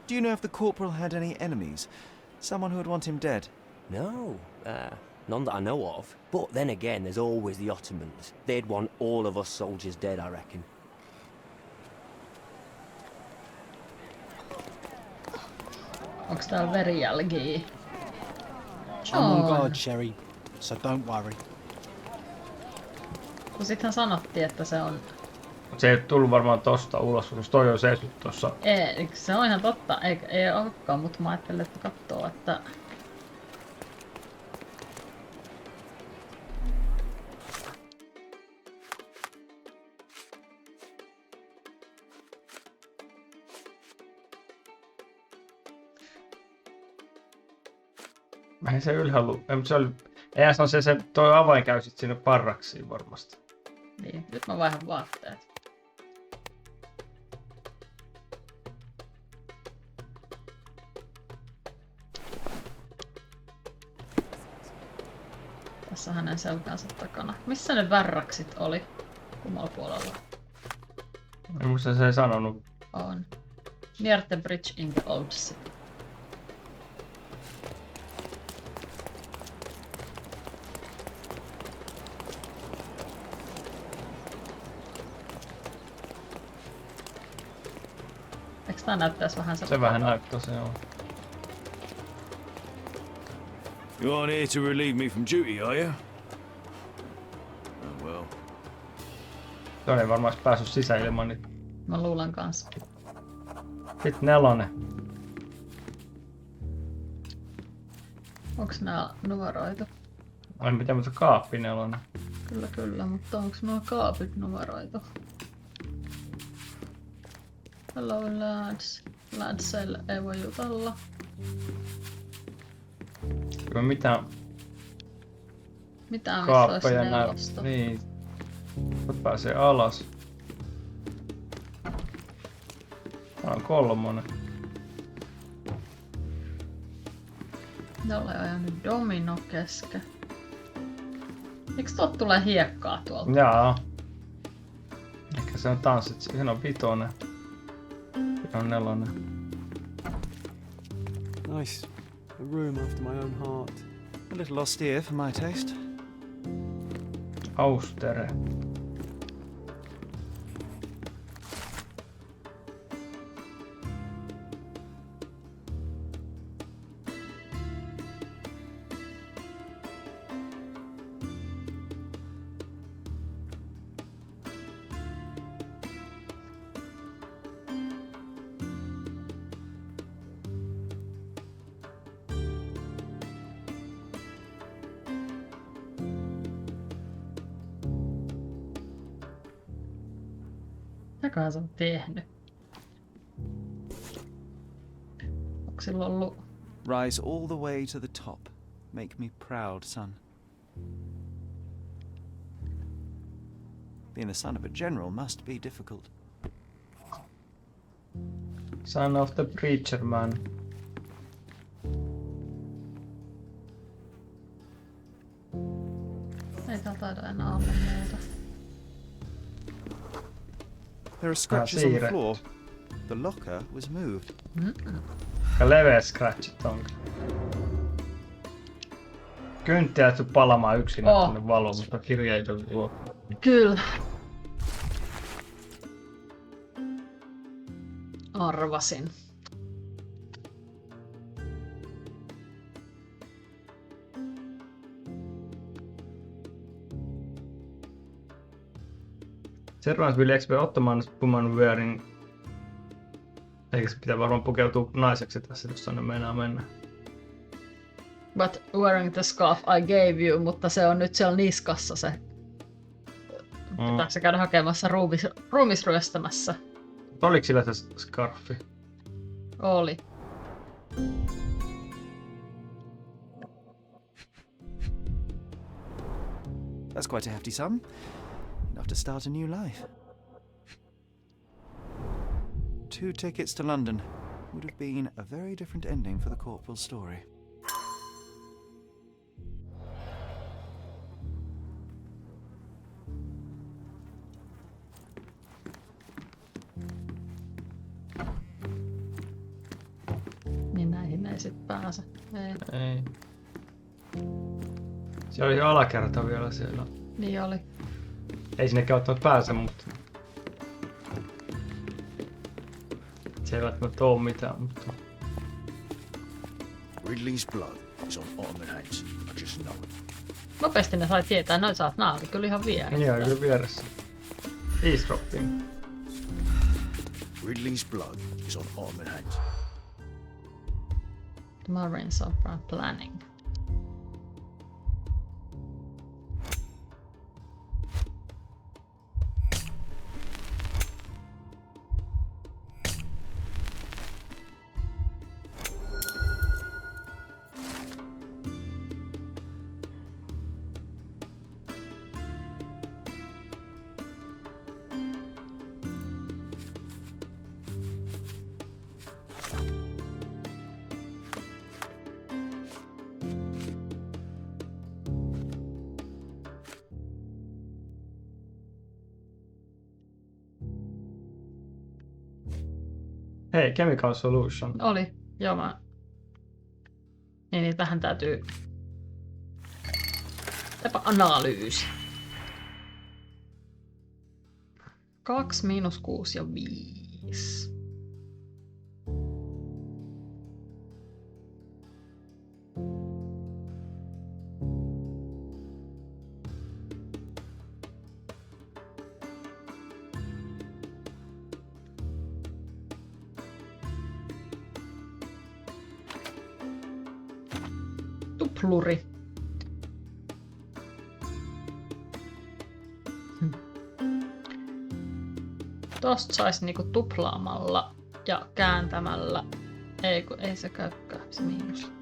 Speaker 2: Do you know if the corporal had any enemies? Someone who would want him dead?
Speaker 10: No, none that I know of. But then again, there's always the Ottomans. They'd want all of us soldiers dead, I reckon.
Speaker 3: Onks täällä verijälkiä?
Speaker 8: I'm on guard, Sherry, so don't worry.
Speaker 3: Kun sittenhän sanottiin, että se on...
Speaker 4: Se ei tullut varmaan tosta ulos, koska toi on seissyt tossa.
Speaker 3: Ei, se on ihan totta. Ei olekaan, mutta mä ajattelin, että katsoo, että...
Speaker 4: Ei se ylhäällä, se oli... Eihän se on se toi avain käy sit sinne parraksiin varmasti.
Speaker 3: Niin, nyt mä vaihdan vaatteet. Tässä hänen selkänsä takana. Missä ne värraksit oli? Kummalla puolella?
Speaker 4: En muista se ei sanonut.
Speaker 3: On. Near the bridge in the old city. Eiks tää näyttäis vähän
Speaker 4: se vähän näyttää, se on.
Speaker 11: You aren't here to relieve me from duty, are you? Oh well.
Speaker 4: Tuon ei varmaan päässyt sisään ilman niin.
Speaker 3: Mä luulen kanssa.
Speaker 4: Sitten 4.
Speaker 3: Onks nää numeroitu?
Speaker 4: Ai mitä, mutta kaappi 4.
Speaker 3: Kyllä, mutta onks nuo kaapit numeroitu? Hello lads. Ladsel ei voi jutella.
Speaker 4: Kyllä mitään
Speaker 3: missä olisi 4.
Speaker 4: Niin. Pääsee alas. Tää on 3.
Speaker 3: Jolle on ajanut domino kesken. Eiks tuolta tulee hiekkaa tuolta?
Speaker 4: Jaa. Ehkä se on tanssit. Siinä on 5. Siinä on 4.
Speaker 8: Nice. A room after my own heart.
Speaker 2: A little austere for my taste.
Speaker 4: Austere.
Speaker 3: Mitäköhän sä oot tehnyt? Onko sillä ollut...
Speaker 2: Rise all the way to the top. Make me proud, son. Being the son of a general must be difficult.
Speaker 4: Son of the preacher man.
Speaker 3: Ei täällä taida enää olla muuta.
Speaker 2: There are scratches on the floor. The locker was moved.
Speaker 4: Ja leveä scratchit onkin. Köntti jätty palamaan yksin tuonne valoon, mutta kirja ei ole luo.
Speaker 3: Kyllä. Arvasin.
Speaker 4: Seuraavassa will expect Ottoman woman wearing... Eikä se pitää varmaan pukeutua naiseksi tässä, jos tänne meinaa mennä.
Speaker 3: But wearing the scarf I gave you, mutta se on nyt siellä niskassa se. Pitääkö se käydä hakemassa ruumisryöstämässä?
Speaker 4: Oliko sillä se scarfi?
Speaker 3: Oli.
Speaker 2: That's quite a hefty sum. Enough to start a new life. 2 tickets to London. Would have been a very different ending for the corporal's story.
Speaker 3: Niin näihin ei sit pääse.
Speaker 4: Ei. Siellä oli alakerta vielä siellä.
Speaker 3: Niin oli.
Speaker 4: Ei sinne välttämättä pääse, mutta... Se ei välttämättä oo mitään, mutta...
Speaker 12: Ridley's blood is on Ottoman hands. I just know it.
Speaker 3: Nopeasti ne sai tietää, noin saat naali kyllä ihan vieressä.
Speaker 4: Niin on kyllä vieressä. Eavesdropping.
Speaker 12: Ridley's blood is on Ottoman hands.
Speaker 3: The Marines are planning.
Speaker 4: Hei, Chemical Solution.
Speaker 3: Oli, joo mä... Niin tähän täytyy... Tehdä analyysi. 2, -6 ja 5. Tupluri. Tosta sais niinku tuplaamalla ja kääntämällä. Ei se käykään, se miinus.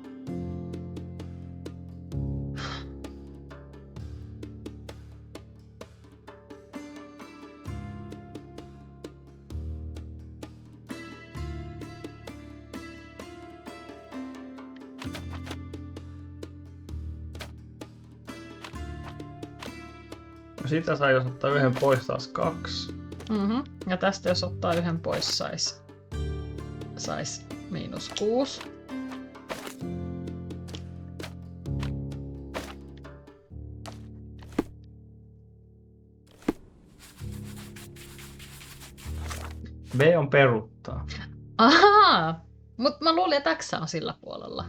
Speaker 4: Siitä sai, jos ottaa yhden pois, taas 2.
Speaker 3: Ja tästä jos ottaa yhden pois, sais -6.
Speaker 4: B on peruuttaa.
Speaker 3: Ahaa! Mut mä luulin, että X on sillä puolella.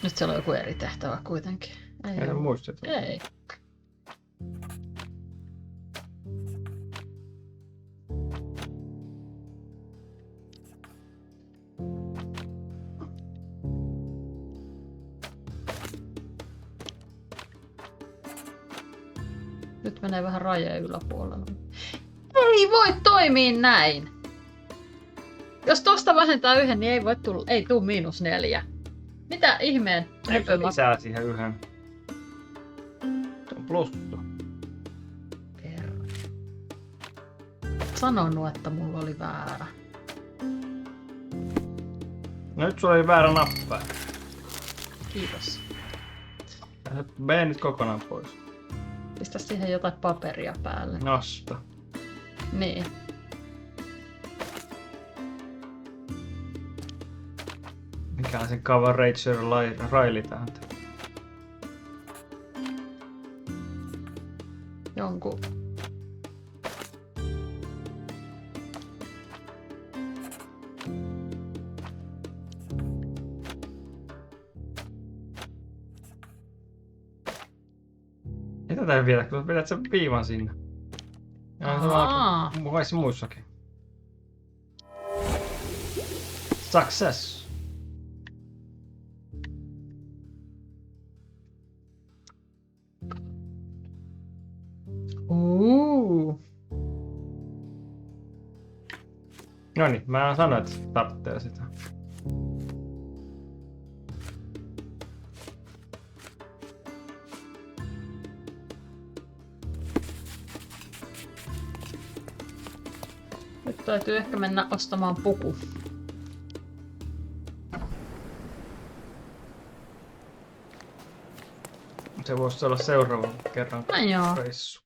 Speaker 3: Nyt siellä on joku eri tehtävä kuitenkin.
Speaker 4: Ei muisteta.
Speaker 3: Ei. Nyt menee vähän rajojen yläpuolella. Ei voi toimia näin! Jos tosta vähentää yhden, niin ei voi tulla, ei tuu -4. Mitä ihmeen?
Speaker 4: Ei se lisää siihen yhden. Se on plussa.
Speaker 3: Sanonut, että mulla oli väärä.
Speaker 4: No nyt sulla oli väärä nappaa.
Speaker 3: Kiitos.
Speaker 4: B nyt kokonaan pois.
Speaker 3: Pistä siihen jotain paperia päälle.
Speaker 4: Nosta.
Speaker 3: Niin.
Speaker 4: Mikähän sen kavan Rachel Riley tähän?
Speaker 3: Jonkun.
Speaker 4: Ei tätä ei vielä, kun vedät sen viivan sinne. Mukaisi muissakin. Success! Noniin, mä sanoin, että se tarvitsee sitä.
Speaker 3: Nyt täytyy ehkä mennä ostamaan puku.
Speaker 4: Se voisi olla seuraavan kerran
Speaker 3: No joo.
Speaker 4: reissu.